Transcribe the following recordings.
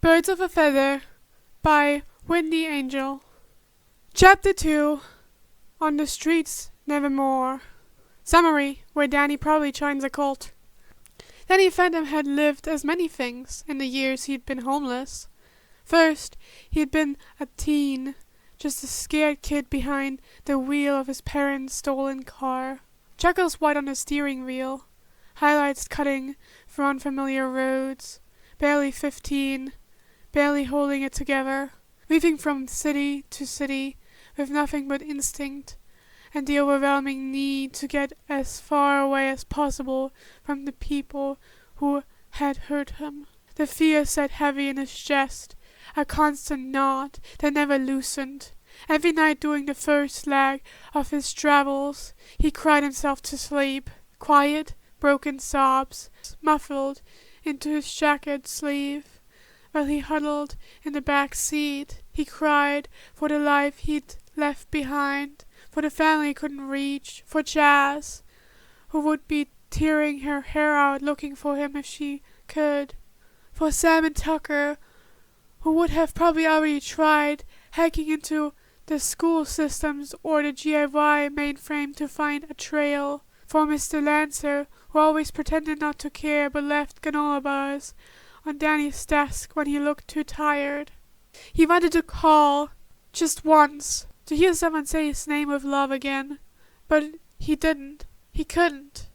Birds of a Feather by Whitney Angel. Chapter 2. On the Streets Nevermore. Summary, where Danny probably joins a cult. Danny Phantom had lived as many things in the years he'd been homeless. First, he'd been a teen, just a scared kid behind the wheel of his parents' stolen car. Chuckles white on the steering wheel, highlights cutting through unfamiliar roads, barely 15, barely holding it together, weaving from city to city with nothing but instinct and the overwhelming need to get as far away as possible from the people who had hurt him. The fear sat heavy in his chest, a constant knot that never loosened. Every night during the first leg of his travels, he cried himself to sleep, quiet, broken sobs muffled into his jacket sleeve. While he huddled in the back seat, he cried for the life he'd left behind, for the family he couldn't reach, for Jazz, who would be tearing her hair out looking for him if she could, for Sam and Tucker, who would have probably already tried hacking into the school systems or the GIY mainframe to find a trail, for Mr. Lancer, who always pretended not to care but left granola bars on Danny's desk when he looked too tired. He wanted to call, just once, to hear someone say his name with love again, but he didn't. He couldn't.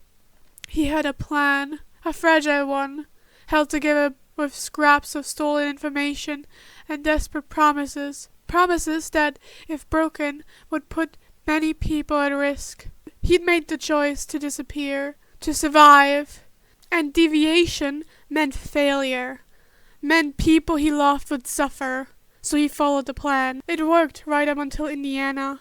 He had a plan, a fragile one, held together with scraps of stolen information and desperate promises. Promises that, if broken, would put many people at risk. He'd made the choice to disappear, to survive, and deviation meant failure, meant people he loved would suffer. So he followed the plan. It worked right up until Indiana.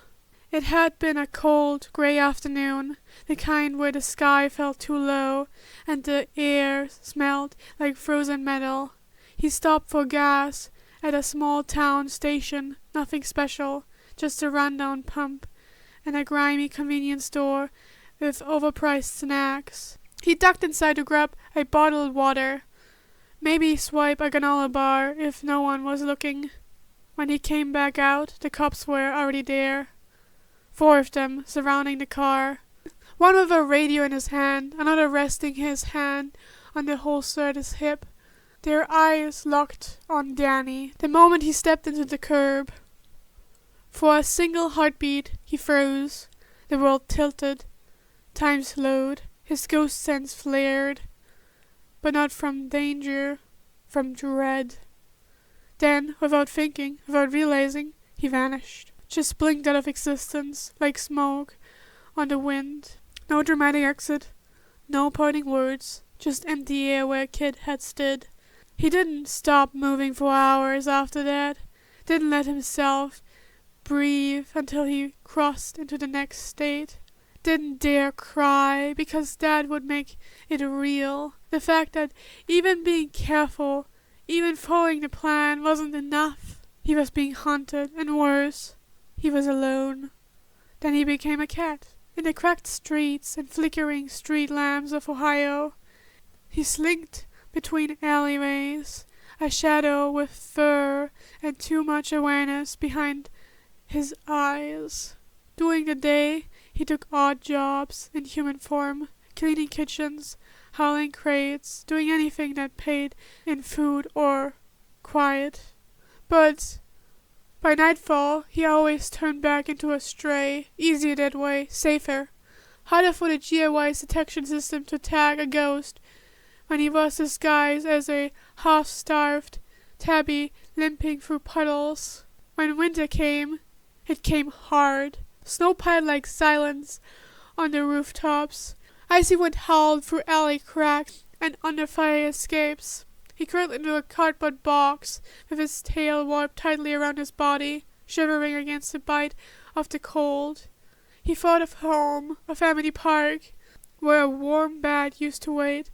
It had been a cold, grey afternoon, the kind where the sky felt too low and the air smelled like frozen metal. He stopped for gas at a small town station, nothing special, just a rundown pump and a grimy convenience store with overpriced snacks. He ducked inside to grab a bottled water, maybe swipe a granola bar if no one was looking. When he came back out, the cops were already there. 4 of them surrounding the car. One with a radio in his hand, another resting his hand on the holster at his hip. Their eyes locked on Danny the moment he stepped into the curb. For a single heartbeat, he froze. The world tilted. Time slowed. His ghost sense flared. But not from danger, from dread. Then, without thinking, without realizing, he vanished. Just blinked out of existence, like smoke on the wind. No dramatic exit, no parting words, just empty air where a kid had stood. He didn't stop moving for hours after that, didn't let himself breathe until he crossed into the next state. Didn't dare cry, because that would make it real. The fact that even being careful, even following the plan wasn't enough. He was being hunted, and worse, he was alone. Then he became a cat. In the cracked streets and flickering street lamps of Ohio, he slinked between alleyways, a shadow with fur and too much awareness behind his eyes. During the day, he took odd jobs in human form, cleaning kitchens, hauling crates, doing anything that paid in food or quiet. But by nightfall, he always turned back into a stray, easier that way, safer. Harder for the GIY's detection system to tag a ghost when he was disguised as a half-starved tabby limping through puddles. When winter came, it came hard. Snow piled like silence on the rooftops. Icy wind howled through alley cracks and under fire escapes. He curled into a cardboard box with his tail warped tightly around his body, shivering against the bite of the cold. He thought of home, of Amity Park, where a warm bed used to wait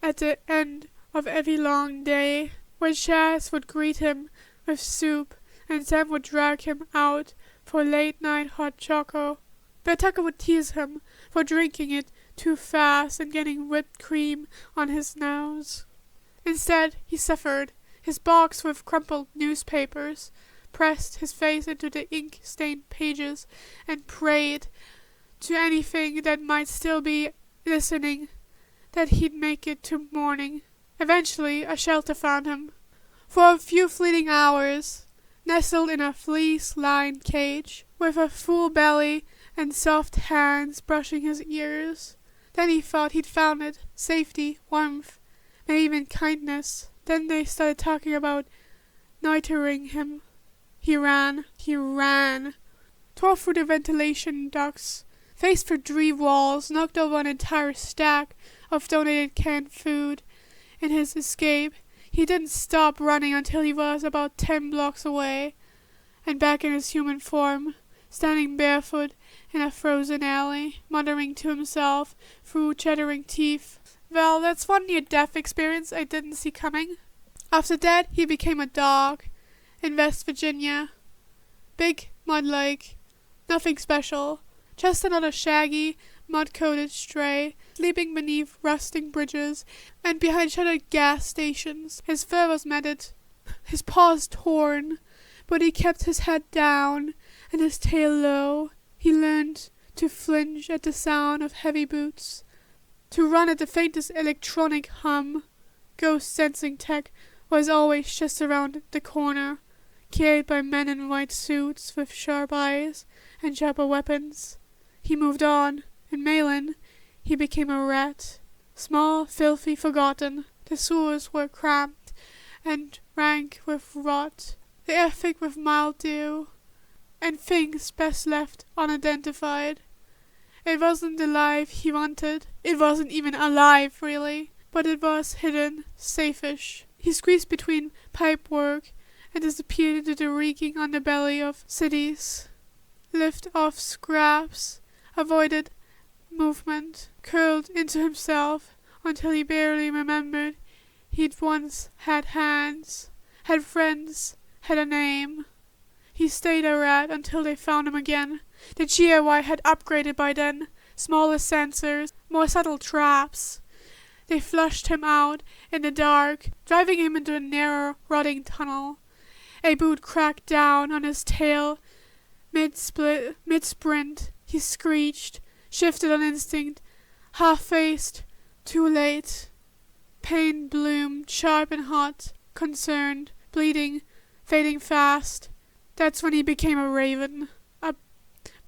at the end of every long day, where Chaz would greet him with soup and Sam would drag him out for late-night hot choco. But Tucker would tease him for drinking it too fast and getting whipped cream on his nose. Instead, he suffered, his box with crumpled newspapers, pressed his face into the ink-stained pages, and prayed to anything that might still be listening that he'd make it to morning. Eventually, a shelter found him. For a few fleeting hours, nestled in a fleece-lined cage, with a full belly and soft hands brushing his ears. Then he thought he'd found it, safety, warmth, maybe even kindness. Then they started talking about neutering him. He ran, tore through the ventilation ducts, faced through 3 walls, knocked over an entire stack of donated canned food. In his escape, he didn't stop running until he was about 10 blocks away, and back in his human form, standing barefoot in a frozen alley, muttering to himself through chattering teeth. Well, that's one near-death experience I didn't see coming. After that, he became a dog in West Virginia. Big, mud-like, nothing special, just another shaggy, mud-coated stray, sleeping beneath rusting bridges and behind shuttered gas stations. His fur was matted, his paws torn, but he kept his head down and his tail low. He learned to flinch at the sound of heavy boots, to run at the faintest electronic hum. Ghost sensing tech was always just around the corner, carried by men in white suits with sharp eyes and sharper weapons. He moved on. In Malin, he became a rat, small, filthy, forgotten. The sewers were cramped and rank with rot, the air thick with mildew, and things best left unidentified. It wasn't the life he wanted. It wasn't even alive, really, but it was hidden, safe-ish. He squeezed between pipe work and disappeared into the reeking underbelly of cities, lived off scraps, avoided movement, curled into himself until he barely remembered he'd once had hands, had friends, had a name. He stayed a rat until they found him again. The GRY had upgraded by then, smaller sensors, more subtle traps. They flushed him out in the dark, driving him into a narrow, rotting tunnel. A boot cracked down on his tail. Mid-sprint, he screeched, shifted on instinct, half-faced, too late. Pain bloomed, sharp and hot, concerned, bleeding, fading fast. That's when he became a raven. A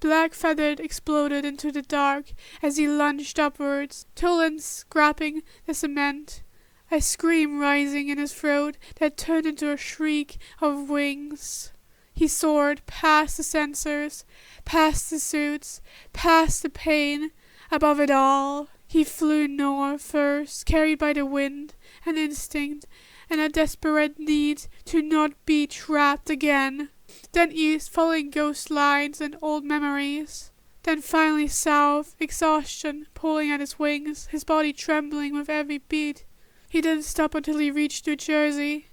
black feather exploded into the dark as he lunged upwards, Toland scraping the cement, a scream rising in his throat that turned into a shriek of wings. He soared past the sensors, past the suits, past the pain, above it all. He flew north first, carried by the wind, an instinct, and a desperate need to not be trapped again. Then east, following ghost lines and old memories. Then finally south, exhaustion pulling at his wings, his body trembling with every beat. He didn't stop until he reached New Jersey.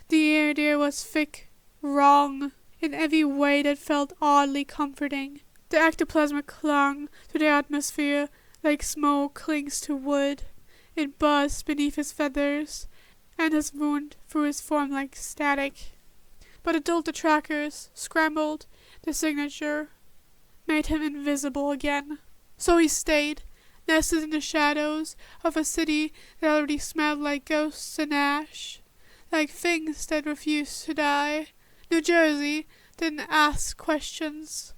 The air there was thick, wrong, in every way that felt oddly comforting. The ectoplasm clung to the atmosphere like smoke clings to wood. It buzzed beneath his feathers, and his wound through his form like static. But it dulled the trackers, scrambled the signature, made him invisible again. So he stayed, nested in the shadows of a city that already smelled like ghosts and ash, like things that refused to die. New Jersey didn't ask questions,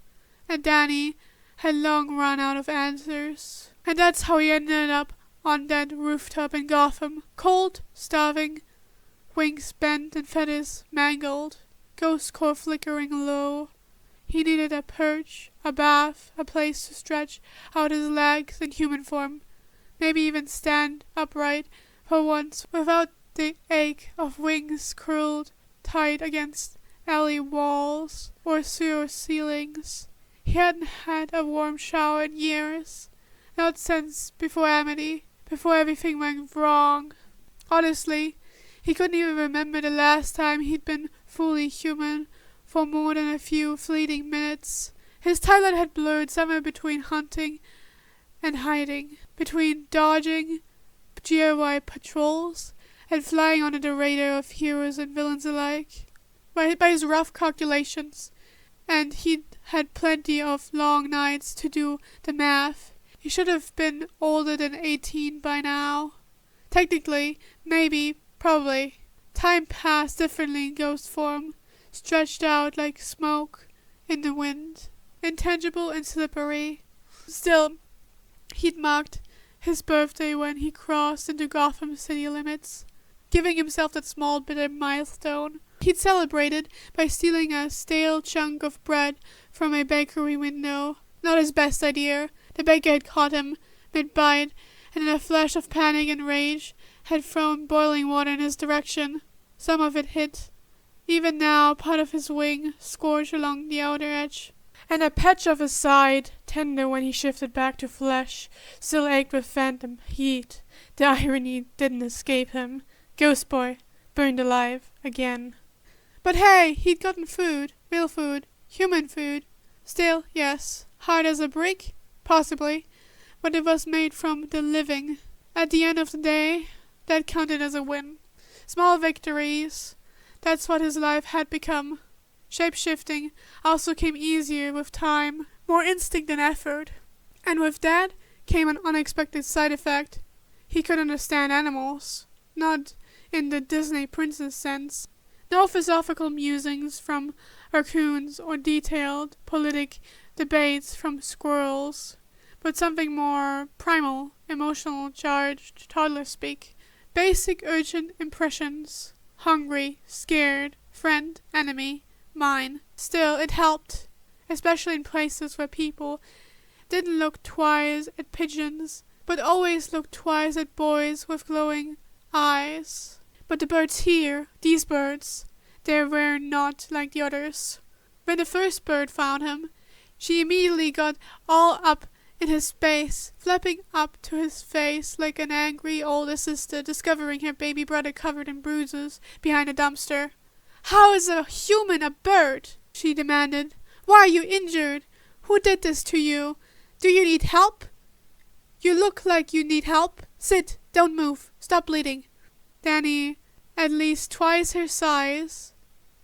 and Danny had long run out of answers. And that's how he ended up on that rooftop in Gotham, cold, starving, wings bent and feathers mangled, ghost core flickering low. He needed a perch, a bath, a place to stretch out his legs in human form, maybe even stand upright for once without the ache of wings curled tight against alley walls or sewer ceilings. He hadn't had a warm shower in years, not since before Amity, before everything went wrong. Honestly, he couldn't even remember the last time he'd been fully human for more than a few fleeting minutes. His timeline had blurred somewhere between hunting and hiding, between dodging GRY patrols and flying under the radar of heroes and villains alike. By his rough calculations, and he'd had plenty of long nights to do the math, he should have been older than 18 by now. Technically, maybe, probably. Time passed differently in ghost form, stretched out like smoke in the wind, intangible and slippery. Still, he'd marked his birthday when he crossed into Gotham city limits, giving himself that small bit of milestone. He'd celebrated by stealing a stale chunk of bread from a bakery window. Not his best idea. The baker had caught him mid-bite, and in a flash of panic and rage had thrown boiling water in his direction. Some of it hit. Even now, part of his wing scorched along the outer edge, and a patch of his side, tender when he shifted back to flesh, still ached with phantom heat. The irony didn't escape him. Ghost boy, burned alive again. But hey, he'd gotten food, real food, human food. Still, yes, hard as a brick, possibly, but it was made from the living. At the end of the day, that counted as a win. Small victories, that's what his life had become. Shape-shifting also came easier with time, more instinct than effort. And with that came an unexpected side effect. He could understand animals, not in the Disney princess sense. No philosophical musings from raccoons or detailed politic debates from squirrels, but something more primal, emotional, charged, toddler speak. Basic urgent impressions. Hungry, scared, friend, enemy, mine. Still, it helped, especially in places where people didn't look twice at pigeons, but always looked twice at boys with glowing eyes. But the birds here, these birds, they were not like the others. When the first bird found him, she immediately got all up in his space, flapping up to his face like an angry older sister discovering her baby brother covered in bruises behind a dumpster. "How is a human a bird?" she demanded. "Why are you injured? Who did this to you? Do you need help? You look like you need help. Sit, don't move, stop bleeding." Danny, at least twice her size,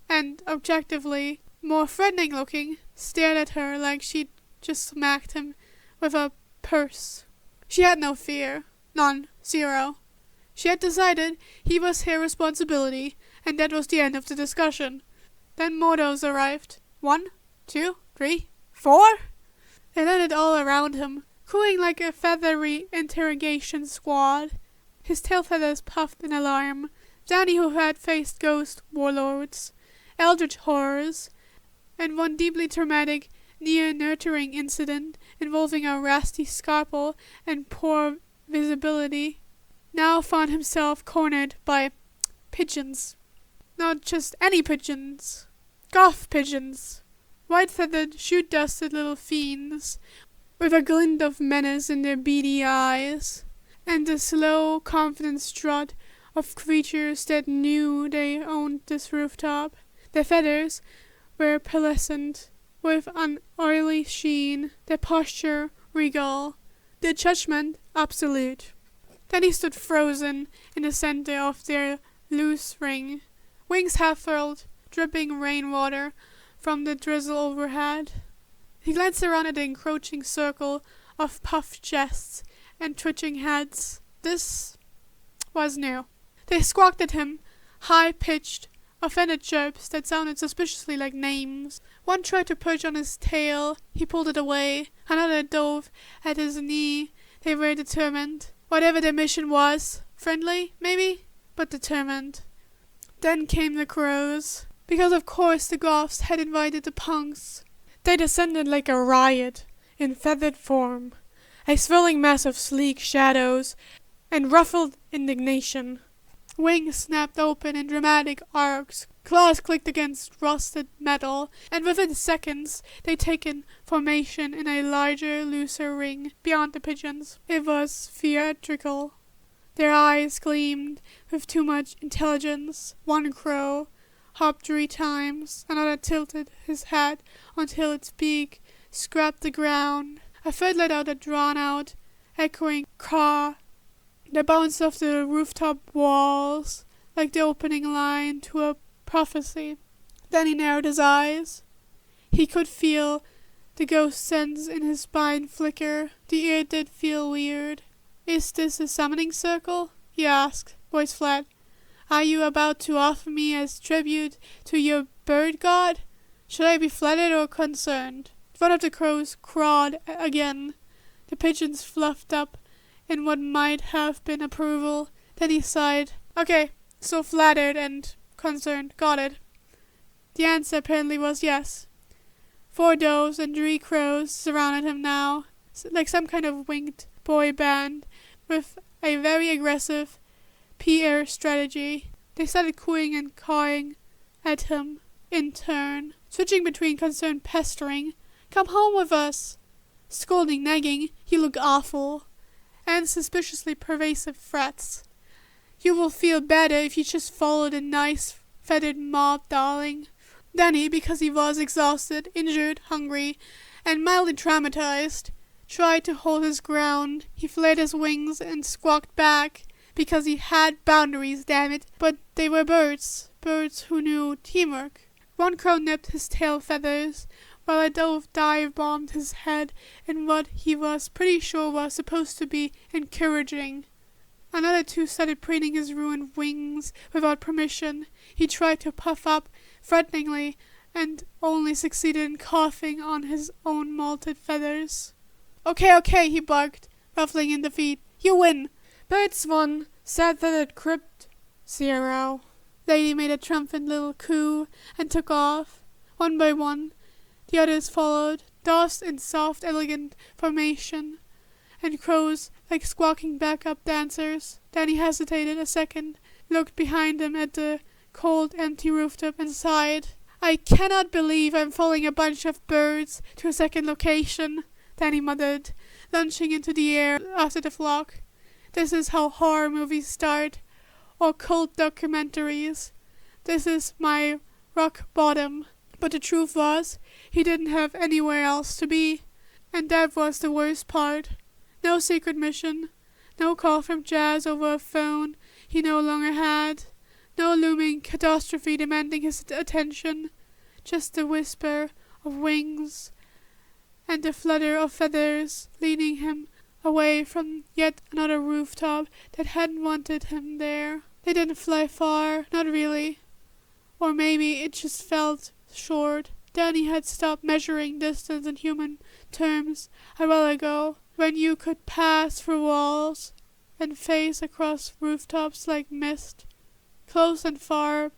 and objectively more threatening looking, stared at her like she'd just smacked him with a purse. She had no fear. None. Zero. She had decided he was her responsibility, and that was the end of the discussion. Then Mordos arrived. 1, 2, 3, 4? They landed all around him, cooing like a feathery interrogation squad. His tail feathers puffed in alarm. Danny, who had faced ghost warlords, eldritch horrors, and one deeply traumatic near-nurturing incident involving a rusty scalpel and poor visibility, now found himself cornered by pigeons. Not just any pigeons. Goth pigeons. White-feathered, shoot-dusted little fiends, with a glint of menace in their beady eyes, and the slow, confident strut of creatures that knew they owned this rooftop. Their feathers were pearlescent, with an oily sheen, their posture regal, their judgment absolute. Then he stood frozen in the center of their loose ring, wings half-furled, dripping rainwater from the drizzle overhead. He glanced around at the encroaching circle of puffed chests and twitching heads. This was new. They squawked at him, high-pitched, offended chirps that sounded suspiciously like names. One tried to perch on his tail. He pulled it away. Another dove at his knee. They were determined. Whatever their mission was. Friendly, maybe? But determined. Then came the crows. Because of course the Goths had invited the punks. They descended like a riot, in feathered form. A swirling mass of sleek shadows and ruffled indignation. Wings snapped open in dramatic arcs, claws clicked against rusted metal, and within seconds they'd taken formation in a larger, looser ring beyond the pigeons. It was theatrical. Their eyes gleamed with too much intelligence. One crow hopped 3 times, another tilted his head until its beak scraped the ground. A third let out a drawn-out, echoing caw. The bounce of the rooftop walls, like the opening line to a prophecy. Then he narrowed his eyes. He could feel the ghost sense in his spine flicker. The ear did feel weird. "Is this a summoning circle?" he asked, voice flat. "Are you about to offer me as tribute to your bird god? Should I be flattered or concerned?" One of the crows crowed again. The pigeons fluffed up in what might have been approval. Then he sighed. "Okay, so flattered and concerned. Got it." The answer apparently was yes. 4 doves and 3 crows surrounded him now, like some kind of winged boy band, with a very aggressive PR strategy. They started cooing and cawing at him in turn, switching between concerned pestering, "Come home with us," scolding, nagging, "You look awful," and suspiciously pervasive threats. "You will feel better if you just follow the nice feathered mob, darling." Danny, because he was exhausted, injured, hungry, and mildly traumatized, tried to hold his ground. He flared his wings and squawked back, because he had boundaries, damn it. But they were birds who knew teamwork. One crow nipped his tail feathers, while a dove dive-bombed his head in what he was pretty sure was supposed to be encouraging. Another 2 started preening his ruined wings without permission. He tried to puff up threateningly and only succeeded in coughing on his own molted feathers. Okay, he barked, ruffling in defeat. "You win." "Birds won," said feathered crypt 0. Lady made a triumphant little coo and took off. One by one, the others followed, doves in soft, elegant formation, and crows like squawking backup dancers. Then he hesitated a second, looked behind him at the cold, empty rooftop and sighed. "I cannot believe I'm following a bunch of birds to a second location," Danny muttered, lunging into the air after the flock. "This is how horror movies start, or cult documentaries. This is my rock bottom." But the truth was, he didn't have anywhere else to be, and that was the worst part. No secret mission, no call from Jazz over a phone he no longer had, no looming catastrophe demanding his attention, just the whisper of wings and the flutter of feathers leading him away from yet another rooftop that hadn't wanted him there. They didn't fly far, not really. Or maybe it just felt short. Danny had stopped measuring distance in human terms a while ago, when you could pass through walls and face across rooftops like mist. Close and far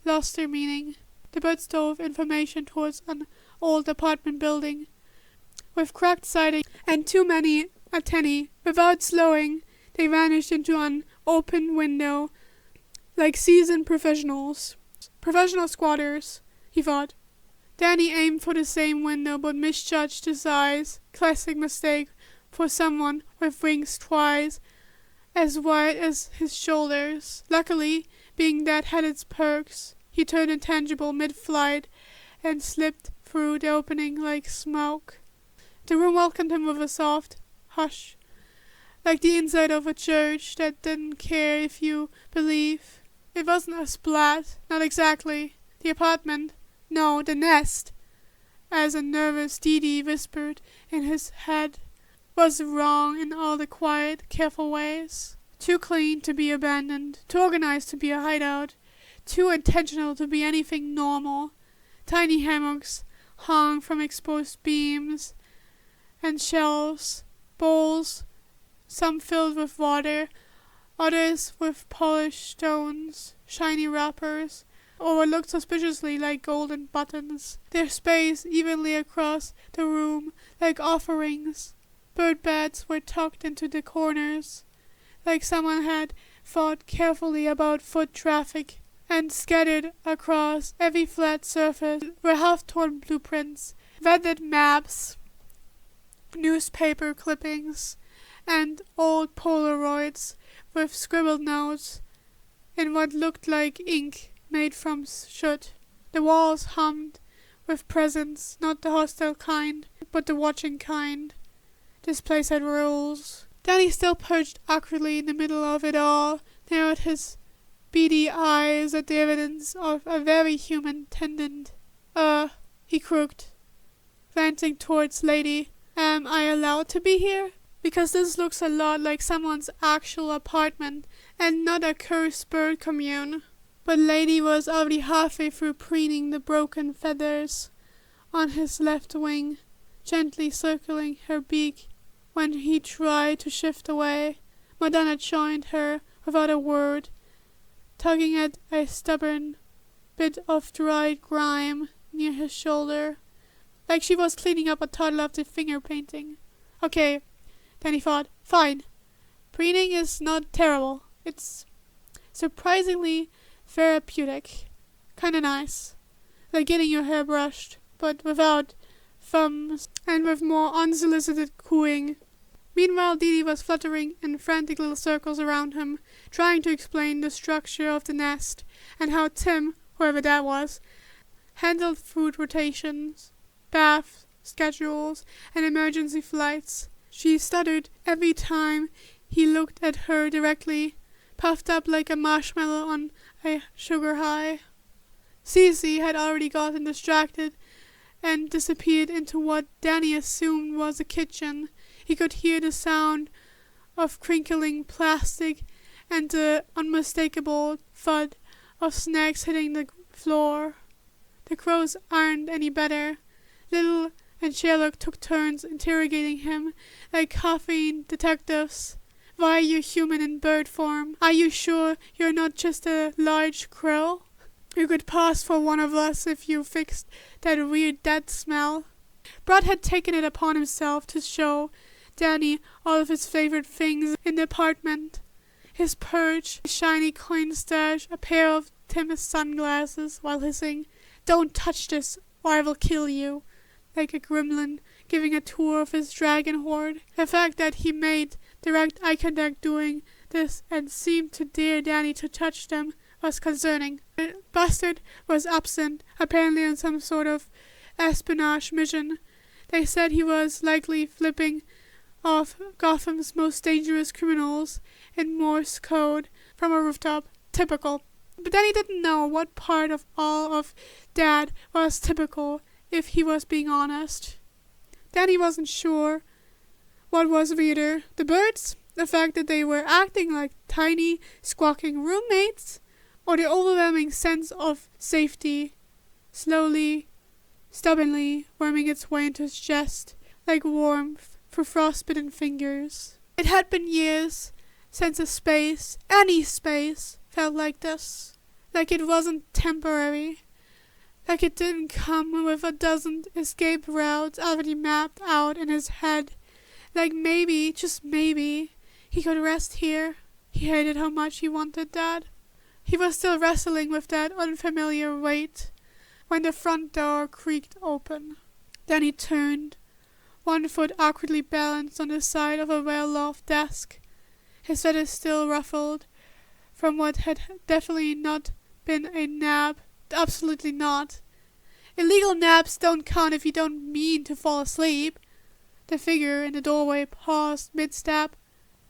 lost their meaning. The birds dove in formation towards an old apartment building, with cracked siding and too many antennae. Without slowing, they vanished into an open window, like seasoned professionals. Professional squatters, he thought. Danny aimed for the same window, but misjudged the size. Classic mistake for someone with wings twice as wide as his shoulders. Luckily, being that had its perks, he turned intangible mid-flight and slipped through the opening like smoke. The room welcomed him with a soft hush, like the inside of a church that didn't care if you believe. It wasn't a splat, not exactly. The apartment, no, the nest, as a nervous Dee Dee whispered in his head, was wrong in all the quiet, careful ways. Too clean to be abandoned, too organized to be a hideout, too intentional to be anything normal. Tiny hammocks hung from exposed beams, and shelves, bowls, some filled with water, others with polished stones, shiny wrappers, or looked suspiciously like golden buttons, their space evenly across the room like offerings. Bird beds were tucked into the corners, like someone had thought carefully about foot traffic, and scattered across every flat surface were half-torn blueprints, weathered maps, newspaper clippings, and old Polaroids with scribbled notes in what looked like ink made from soot. The walls hummed with presents, not the hostile kind, but the watching kind. This place had rules. Danny, still perched awkwardly in the middle of it all, narrowed his beady eyes at the evidence of a very human tendon. He croaked, glancing towards Lady. Am I allowed to be here? Because this looks a lot like someone's actual apartment, and not a cursed bird commune. But Lady was already halfway through preening the broken feathers on his left wing, gently circling her beak. When he tried to shift away, Madonna joined her without a word, tugging at a stubborn bit of dried grime near his shoulder, like she was cleaning up a toddler after finger painting. Okay, Danny thought, fine. Preening is not terrible. It's surprisingly therapeutic. Kinda nice. Like getting your hair brushed, but without thumbs and with more unsolicited cooing. Meanwhile, Dee was fluttering in frantic little circles around him, trying to explain the structure of the nest and how Tim, whoever that was, handled food rotations, bath schedules, and emergency flights. She stuttered every time he looked at her directly, puffed up like a marshmallow on a sugar high. Cece had already gotten distracted and disappeared into what Danny assumed was a kitchen. He could hear the sound of crinkling plastic and the unmistakable thud of snacks hitting the floor. The crows aren't any better. Little and Sherlock took turns interrogating him like caffeine detectives. Why are you human in bird form? Are you sure you're not just a large crow? You could pass for one of us if you fixed that weird dead smell. Brad had taken it upon himself to show Danny all of his favorite things in the apartment. His perch, his shiny coin stash, a pair of Tim's sunglasses, while hissing, "Don't touch this, or I will kill you," like a gremlin giving a tour of his dragon hoard. The fact that he made direct eye contact doing this and seemed to dare Danny to touch them was concerning. The bastard was absent, apparently on some sort of espionage mission. They said he was likely flipping off Gotham's most dangerous criminals in Morse code from a rooftop. Typical. But Danny didn't know what part of all of that was typical, if he was being honest. Danny wasn't sure what was weirder, the birds, the fact that they were acting like tiny, squawking roommates, or the overwhelming sense of safety, slowly, stubbornly worming its way into his chest, like warmth through frostbitten fingers. It had been years since a space, any space, felt like this. Like it wasn't temporary. Like it didn't come with a dozen escape routes already mapped out in his head. Like maybe, just maybe, he could rest here. He hated how much he wanted that. He was still wrestling with that unfamiliar weight when the front door creaked open. Then he turned, one foot awkwardly balanced on the side of a well-loved desk, his feathers still ruffled from what had definitely not been a nap. Absolutely not. Illegal naps don't count if you don't mean to fall asleep. The figure in the doorway paused mid-step.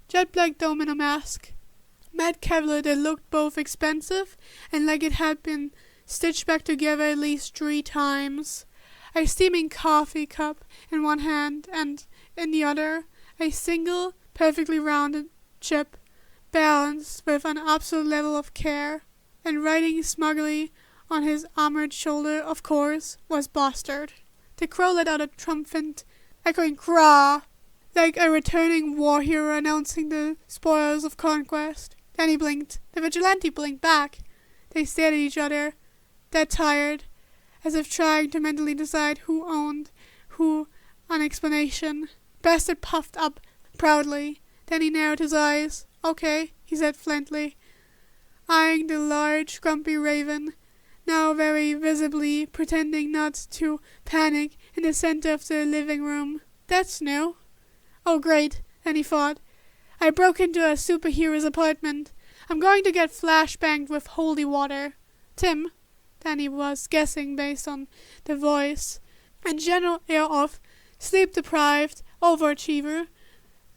Jet black domino mask. Matte Kevlar that looked both expensive and like it had been stitched back together at least 3 times. A steaming coffee cup in one hand, and in the other, a single, perfectly rounded chip, balanced with an absolute level of care. And riding smugly on his armored shoulder, of course, was Bastard. The crow let out a triumphant, echoing craw, like a returning war hero announcing the spoils of conquest. Then he blinked. The vigilante blinked back. They stared at each other, dead tired, as if trying to mentally decide who owned who on explanation. Bastard puffed up proudly. Then he narrowed his eyes. "Okay," he said flatly, eyeing the large, grumpy raven, now very visibly pretending not to panic in the center of the living room. "That's new." "Oh, great," then he thought. "I broke into a superhero's apartment. I'm going to get flashbanged with holy water. Tim," Danny was guessing based on the voice and general air of sleep-deprived overachiever,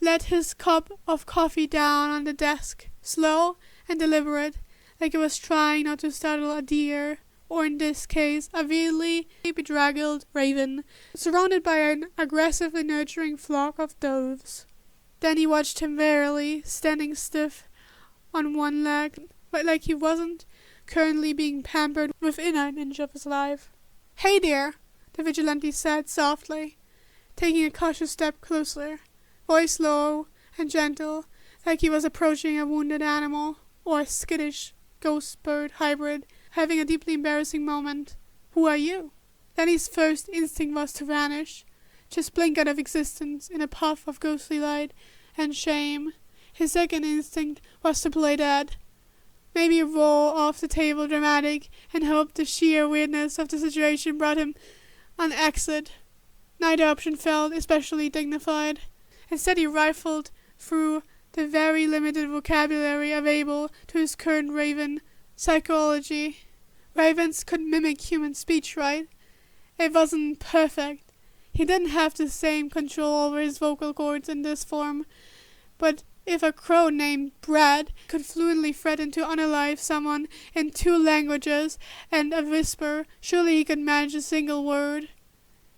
let his cup of coffee down on the desk, slow and deliberate, like he was trying not to startle a deer, or in this case, a really bedraggled raven, surrounded by an aggressively nurturing flock of doves. Then he watched him warily, standing stiff on one leg, but like he wasn't currently being pampered within an inch of his life. "Hey dear," the vigilante said softly, taking a cautious step closer, voice low and gentle, like he was approaching a wounded animal, or a skittish ghost-bird hybrid having a deeply embarrassing moment. "Who are you?" Danny's first instinct was to vanish, just blink out of existence in a puff of ghostly light and shame. His second instinct was to play dead, maybe roll off the table dramatic, and hope the sheer weirdness of the situation brought him an exit. Neither option felt especially dignified. Instead, he rifled through the very limited vocabulary available to his current raven psychology. Ravens could mimic human speech, right? It wasn't perfect. He didn't have the same control over his vocal cords in this form, but if a crow named Brad could fluently threaten to unalive someone in 2 languages and a whisper, surely he could manage a single word.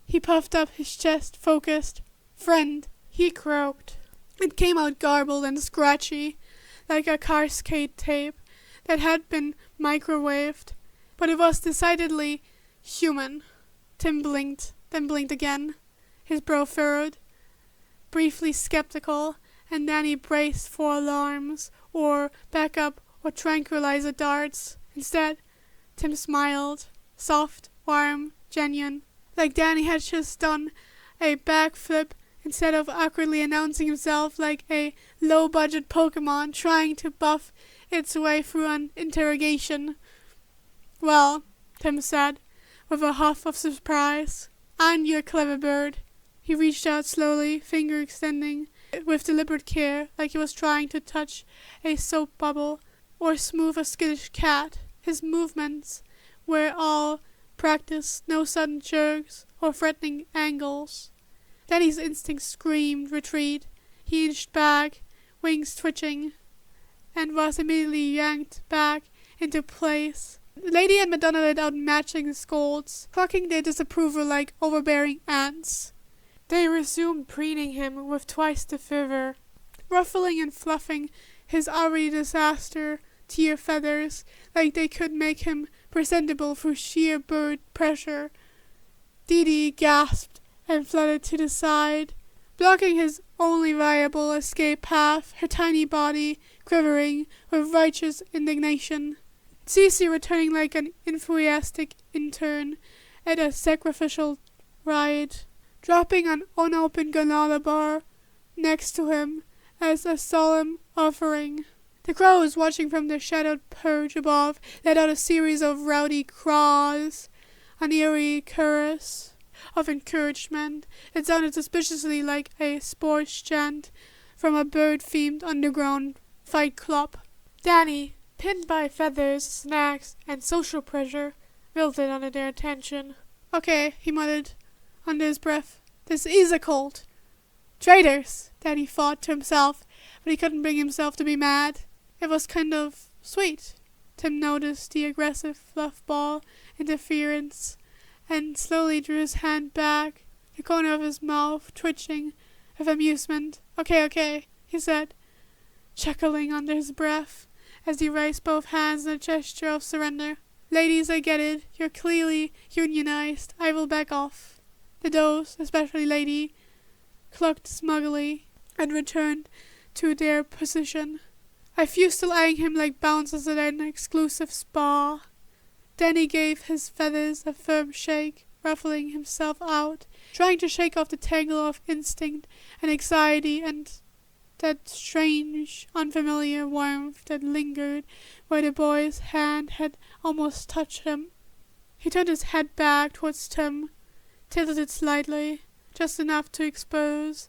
He puffed up his chest, focused. "Friend," he croaked. It came out garbled and scratchy, like a cascade tape that had been microwaved, but it was decidedly human. Tim blinked, then blinked again, his brow furrowed, briefly skeptical, and then he braced for alarms, or backup, or tranquilizer darts. Instead, Tim smiled, soft, warm, genuine, like Danny had just done a backflip instead of awkwardly announcing himself like a low-budget Pokemon trying to buff its way through an interrogation. "Well," Tim said, with a huff of surprise, "aren't you a clever bird?" He reached out slowly, finger extending, with deliberate care, like he was trying to touch a soap bubble or smooth a skittish cat. His movements were all practice, no sudden jerks or threatening angles. Danny's instinct screamed retreat. He inched back, wings twitching, and was immediately yanked back into place. Lady and Madonna let out matching scolds, clucking their disapproval like overbearing ants. They resumed preening him with twice the fervor, ruffling and fluffing his already disaster tier feathers like they could make him presentable through sheer bird pressure. Dee Dee gasped and fluttered to the side, blocking his only viable escape path, her tiny body quivering with righteous indignation. Cece returning like an enthusiastic intern at a sacrificial rite, dropping an unopened granola bar next to him as a solemn offering. The crows, watching from their shadowed perch above, let out a series of rowdy craws, an eerie chorus of encouragement. It sounded suspiciously like a sports chant from a bird-themed underground fight club. Danny, pinned by feathers, snacks, and social pressure, wilted under their attention. "Okay," he muttered, under his breath. "This is a cult." "Traitors," Danny thought to himself, but he couldn't bring himself to be mad. It was kind of sweet. Tim noticed the aggressive fluff ball interference and slowly drew his hand back, the corner of his mouth twitching with amusement. Okay, he said, chuckling under his breath as he raised both hands in a gesture of surrender. "Ladies, I get it. You're clearly unionized. I will back off." The does, especially Lady, clucked smugly and returned to their position, a few still eyeing him like bouncers at an exclusive spa. Danny gave his feathers a firm shake, ruffling himself out, trying to shake off the tangle of instinct and anxiety and that strange, unfamiliar warmth that lingered where the boy's hand had almost touched him. He turned his head back towards Tim, tilted it slightly, just enough to expose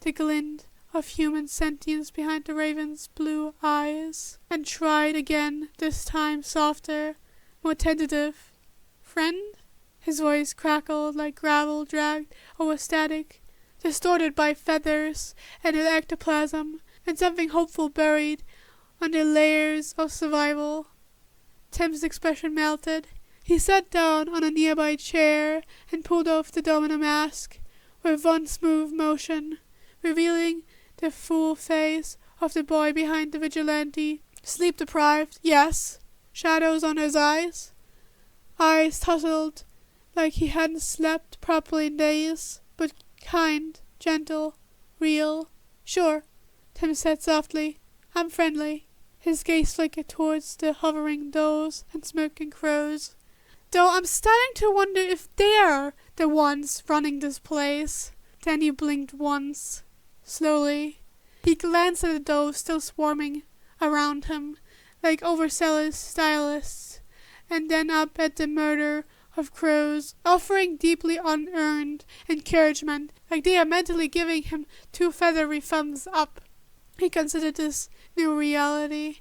the glint of human sentience behind the raven's blue eyes, and tried again, this time softer, more tentative. "Friend?" His voice crackled like gravel dragged over static, distorted by feathers and an ectoplasm, and something hopeful buried under layers of survival. Tim's expression melted. He sat down on a nearby chair and pulled off the domino mask with one smooth motion, revealing the full face of the boy behind the vigilante. Sleep deprived, yes. Shadows on his eyes. Eyes tousled like he hadn't slept properly in days, but kind, gentle, real. Sure, Tim said softly. I'm friendly. His gaze flickered towards the hovering does and smoking crows. Though I'm starting to wonder if they're the ones running this place. Then he blinked once. Slowly. He glanced at the doves still swarming around him, like overzealous stylists, and then up at the murder of crows, offering deeply unearned encouragement, like they are mentally giving him 2 feathery thumbs up. He considered this new reality,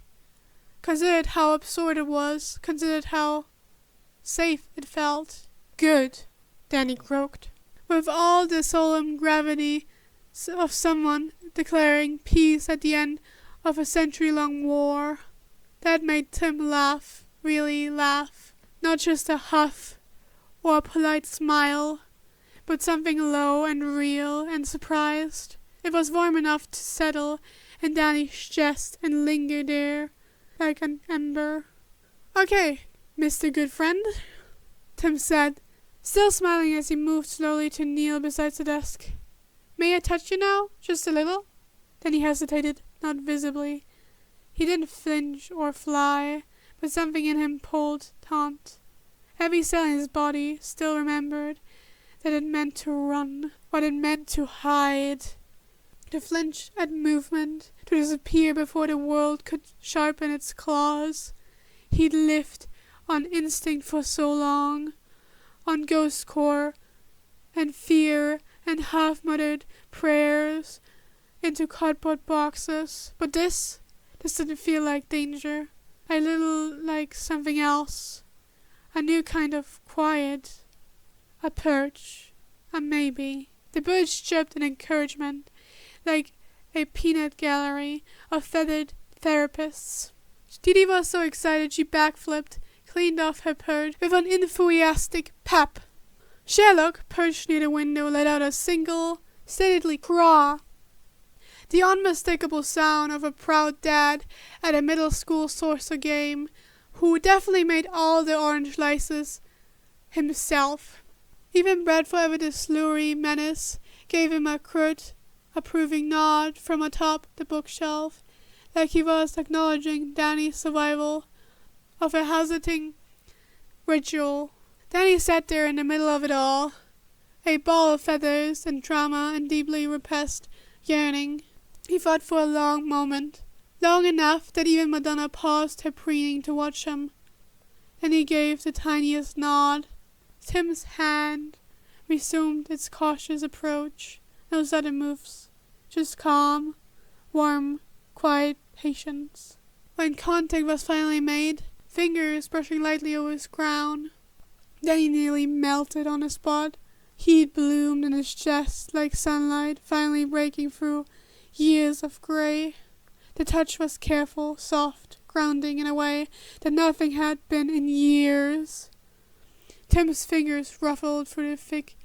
considered how absurd it was, considered how safe it felt. Good, Danny croaked, with all the solemn gravity of someone declaring peace at the end of a century-long war. That made Tim laugh, really laugh, not just a huff or a polite smile, but something low and real and surprised. It was warm enough to settle in Danny's chest and linger there like an ember. Okay, Mr. Good Friend, Tim said, still smiling as he moved slowly to kneel beside the desk. May I touch you now? Just a little? Then he hesitated, not visibly. He didn't flinch or fly, but something in him pulled taut. Every cell in his body still remembered that it meant to run, what it meant to hide. To flinch at movement, to disappear before the world could sharpen its claws. He'd lived on instinct for so long, on ghost core and fear and half-muttered prayers into cardboard boxes. But this didn't feel like danger, a little like something else, a new kind of quiet, a perch, a maybe. The birds chirped in encouragement, like a peanut gallery of feathered therapists. Didi was so excited she backflipped, cleaned off her perch with an enthusiastic pep. Sherlock, perched near the window, let out a single, stately craw. The unmistakable sound of a proud dad at a middle school saucer game, who definitely made all the orange slices himself. Even Bradford, the slurry menace, gave him a curt, approving nod from atop the bookshelf, like he was acknowledging Danny's survival of a hazarding ritual. Danny sat there in the middle of it all, a ball of feathers and drama and deeply repressed yearning. He thought for a long moment, long enough that even Madonna paused her preening to watch him. Then he gave the tiniest nod. Tim's hand resumed its cautious approach. No sudden moves, just calm, warm, quiet patience. When contact was finally made, fingers brushing lightly over his crown, then he nearly melted on the spot. Heat bloomed in his chest like sunlight finally breaking through years of gray. The touch was careful, soft, grounding in a way that nothing had been in years. Tim's fingers ruffled through the thick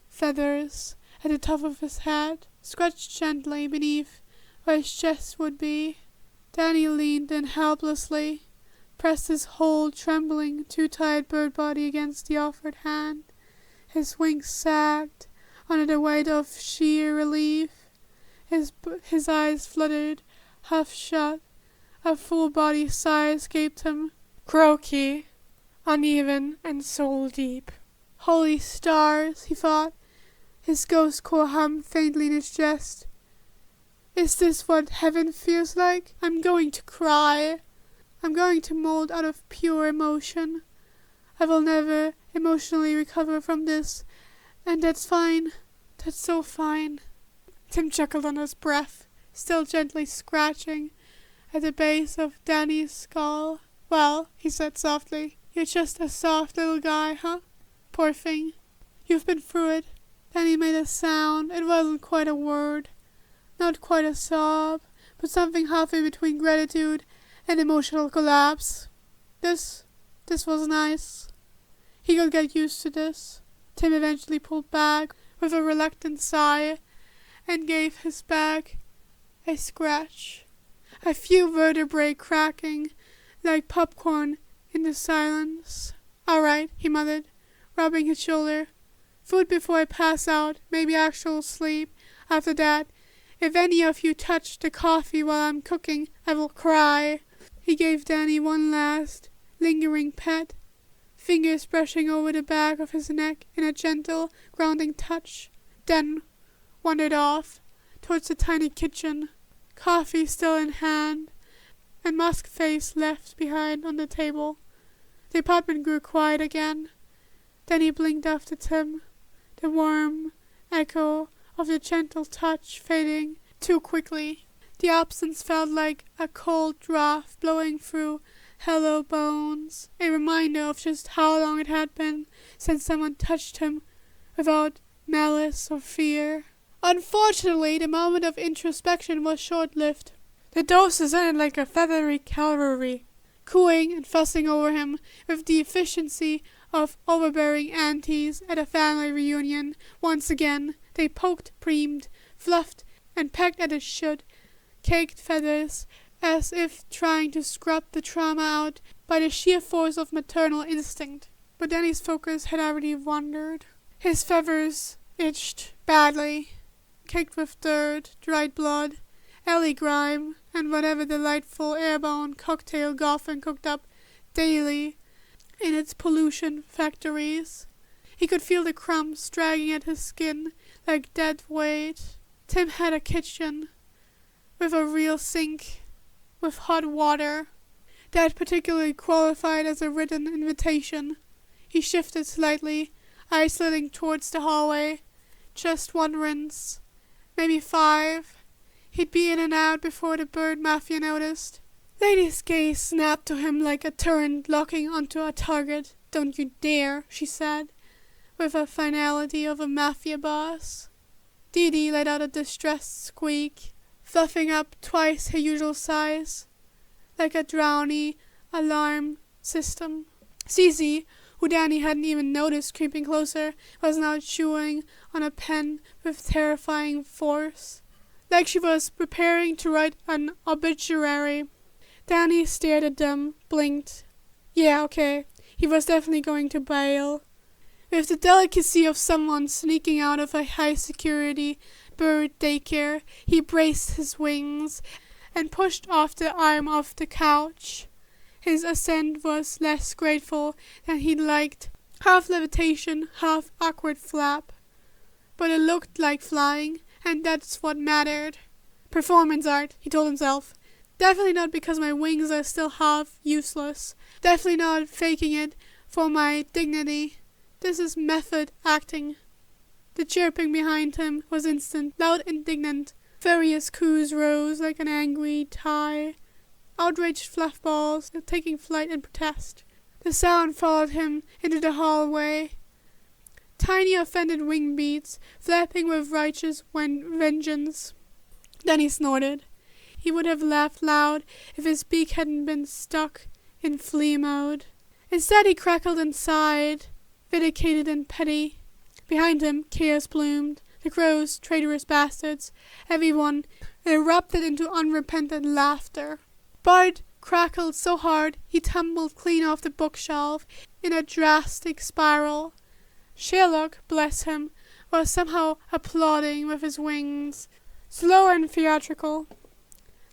feathers at the top of his head, scratched gently beneath where his chest would be. Danny leaned in helplessly, pressed his whole trembling, too-tired bird body against the offered hand. His wings sagged under the weight of sheer relief. His eyes fluttered, half shut. A full-body sigh escaped him, croaky, uneven, and soul-deep. Holy stars, he thought, his ghost core hummed faintly in his chest. Is this what heaven feels like? I'm going to cry. I'm going to mold out of pure emotion. I will never emotionally recover from this, and that's fine. That's so fine. Tim chuckled under his breath, still gently scratching at the base of Danny's skull. Well, he said softly, you're just a soft little guy, huh? Poor thing. You've been through it. Then he made a sound. It wasn't quite a word, not quite a sob, but something halfway between gratitude and emotional collapse. This was nice. He could get used to this. Tim eventually pulled back with a reluctant sigh and gave his back a scratch. A few vertebrae cracking like popcorn in the silence. "All right," he muttered, rubbing his shoulder. "Food before I pass out, maybe actual sleep. After that, if any of you touch the coffee while I'm cooking, I will cry." He gave Danny one last, lingering pet, fingers brushing over the back of his neck in a gentle, grounding touch, then wandered off towards the tiny kitchen, coffee still in hand, and musk face left behind on the table. The apartment grew quiet again. Then he blinked after Tim, the warm echo of the gentle touch fading too quickly. The absence felt like a cold draft blowing through hollow bones, a reminder of just how long it had been since someone touched him without malice or fear. Unfortunately, the moment of introspection was short-lived. The doses ended like a feathery cavalry, cooing and fussing over him with the efficiency of overbearing aunties at a family reunion. Once again, they poked, preamed, fluffed, and pecked at his caked feathers, as if trying to scrub the trauma out by the sheer force of maternal instinct. But Danny's focus had already wandered. His feathers itched badly, caked with dirt, dried blood, alley grime, and whatever delightful airborne cocktail Goffin cooked up daily in its pollution factories. He could feel the crumbs dragging at his skin like dead weight. Tim had a kitchen with a real sink with hot water that particularly qualified as a written invitation. He shifted slightly, eyes slitting towards the hallway. Just one rinse, maybe 5. He'd be in and out before the bird mafia noticed. Lady's gaze snapped to him like a turret locking onto a target. "Don't you dare," she said, with the finality of a mafia boss. Dee Dee let out a distressed squeak, fluffing up twice her usual size, like a drowny alarm system. Cece, who Danny hadn't even noticed creeping closer, was now chewing on a pen with terrifying force, like she was preparing to write an obituary. Danny stared at them, blinked. Yeah, okay, he was definitely going to bail. With the delicacy of someone sneaking out of a high-security bird daycare, he braced his wings and pushed off the arm of the couch. His ascent was less graceful than he'd liked, half levitation, half awkward flap. But it looked like flying, and that's what mattered. Performance art, he told himself. Definitely not because my wings are still half useless. Definitely not faking it for my dignity. This is method acting. The chirping behind him was instant, loud, indignant. Various coos rose like an angry tie. Outraged fluffballs taking flight in protest. The sound followed him into the hallway. Tiny offended wing beats, flapping with righteous vengeance. Then he snorted. He would have laughed loud if his beak hadn't been stuck in flee mode. Instead he crackled and sighed, vindicated and petty. Behind him, chaos bloomed. The crows, traitorous bastards, everyone erupted into unrepentant laughter. Bart crackled so hard he tumbled clean off the bookshelf in a drastic spiral. Sherlock, bless him, was somehow applauding with his wings, slow and theatrical,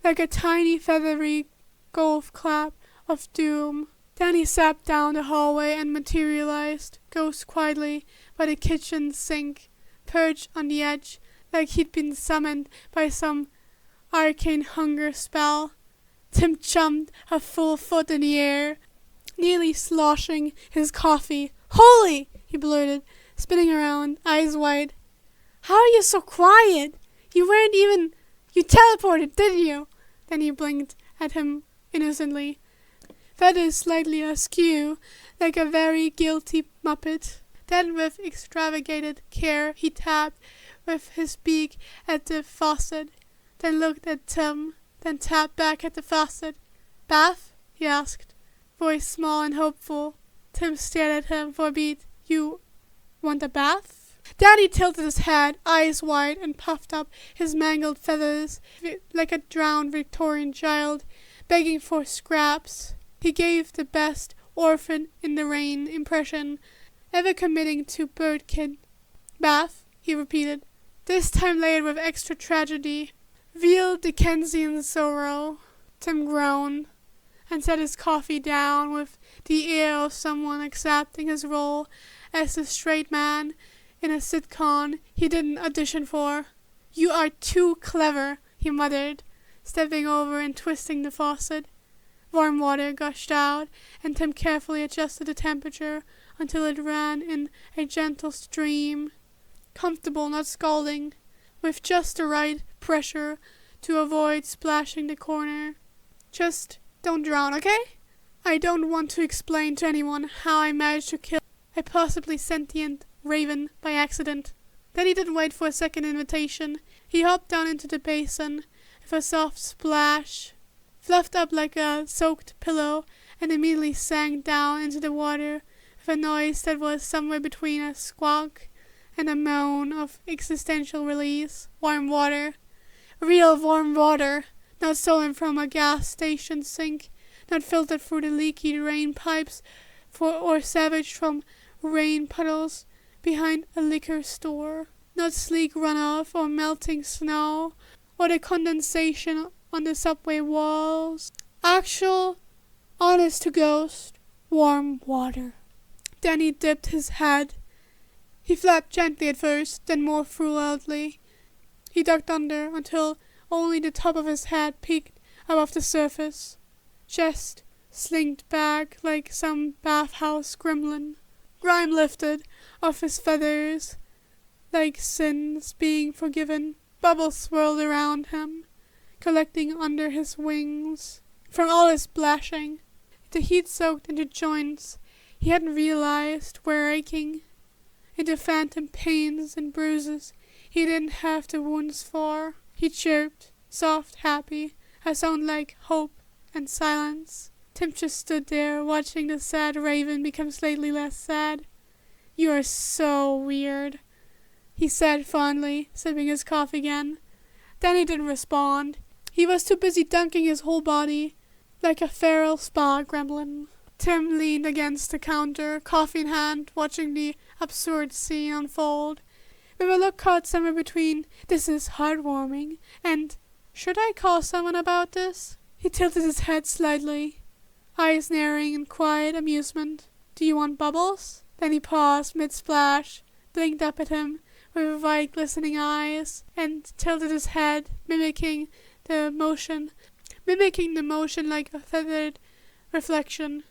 like a tiny feathery golf clap of doom. Then he sat down the hallway and materialized, ghost quietly, by the kitchen sink, perched on the edge, like he'd been summoned by some arcane hunger spell. Tim jumped a full foot in the air, nearly sloshing his coffee. "Holy!" he blurted, spinning around, eyes wide. "How are you so quiet? You teleported, didn't you?" Then he blinked at him innocently, feathers slightly askew, like a very guilty muppet. Then with extravagated care he tapped with his beak at the faucet, then looked at Tim, then tapped back at the faucet. "Bath?" he asked, voice small and hopeful. Tim stared at him for a beat. "You want a bath?" Danny tilted his head, eyes wide, and puffed up his mangled feathers like a drowned Victorian child, begging for scraps. He gave the best orphan in the rain impression ever committing to birdkin. "Bath?" he repeated, this time layered with extra tragedy. Real Dickensian sorrow. Tim groaned and set his coffee down with the air of someone accepting his role as the straight man in a sitcom he didn't audition for. "You are too clever," he muttered, stepping over and twisting the faucet. Warm water gushed out, and Tim carefully adjusted the temperature until it ran in a gentle stream, comfortable, not scalding, with just the right pressure to avoid splashing the corner. "Just don't drown, okay? I don't want to explain to anyone how I managed to kill a possibly sentient raven by accident." Then he didn't wait for a second invitation. He hopped down into the basin with a soft splash, fluffed up like a soaked pillow, and immediately sank down into the water with a noise that was somewhere between a squawk and a moan of existential release. Warm water. Real warm water. Not stolen from a gas station sink, not filtered through the leaky drain pipes or savaged from rain puddles behind a liquor store. Not sleek runoff or melting snow or the condensation on the subway walls. Actual, honest-to-ghost, warm water. Danny dipped his head. He flapped gently at first, then more throughoutly. He ducked under until only the top of his head peeked above the surface. Chest slinked back like some bathhouse gremlin. Grime lifted off his feathers like sins being forgiven. Bubbles swirled around him, collecting under his wings. From all his splashing, the heat soaked into joints he hadn't realized were aching, into phantom pains and bruises he didn't have the wounds for. He chirped, soft, happy, a sound like hope and silence. Tim just stood there, watching the sad raven become slightly less sad. "You are so weird," he said fondly, sipping his coffee again. Danny didn't respond. He was too busy dunking his whole body, like a feral spa gremlin. Tim leaned against the counter, coffee in hand, watching the absurd scene unfold, with a look caught somewhere between "this is heartwarming" and "should I call someone about this?" He tilted his head slightly, eyes narrowing in quiet amusement. "Do you want bubbles?" Then he paused mid-splash, blinked up at him with wide glistening eyes, and tilted his head, mimicking the motion like a feathered reflection.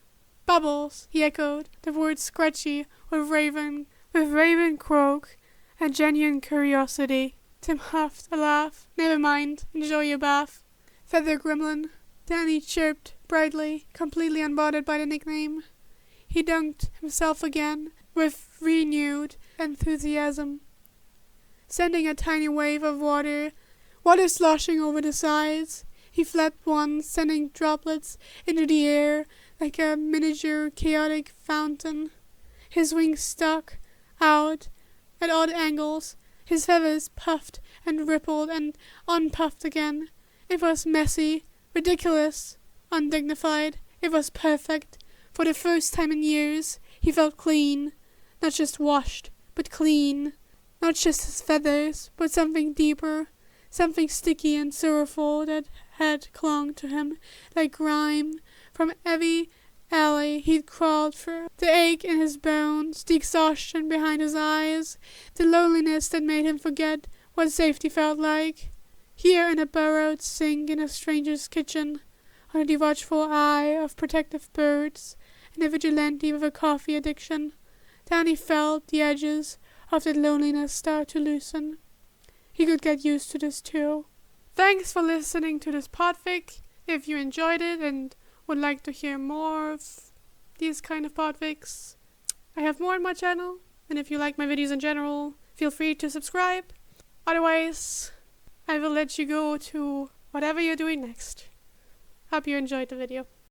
"Bubbles," he echoed, the words scratchy with raven croak and genuine curiosity. Tim huffed a laugh. "Never mind, enjoy your bath, feather gremlin." Danny chirped brightly, completely unbothered by the nickname. He dunked himself again with renewed enthusiasm, sending a tiny wave of water sloshing over the sides. He flapped once, sending droplets into the air like a miniature chaotic fountain. His wings stuck out at odd angles. His feathers puffed and rippled and unpuffed again. It was messy, ridiculous, undignified. It was perfect. For the first time in years, he felt clean. Not just washed, but clean. Not just his feathers, but something deeper. Something sticky and sorrowful that had clung to him like grime from every alley he'd crawled through. The ache in his bones, the exhaustion behind his eyes, the loneliness that made him forget what safety felt like. Here in a burrowed sink in a stranger's kitchen, under the watchful eye of protective birds, and a vigilante with a coffee addiction, Danny felt the edges of that loneliness start to loosen. He could get used to this too. Thanks for listening to this podfic. If you enjoyed it and would like to hear more of these kind of podfics, I have more on my channel. And if you like my videos in general, feel free to subscribe. Otherwise, I will let you go to whatever you're doing next. Hope you enjoyed the video.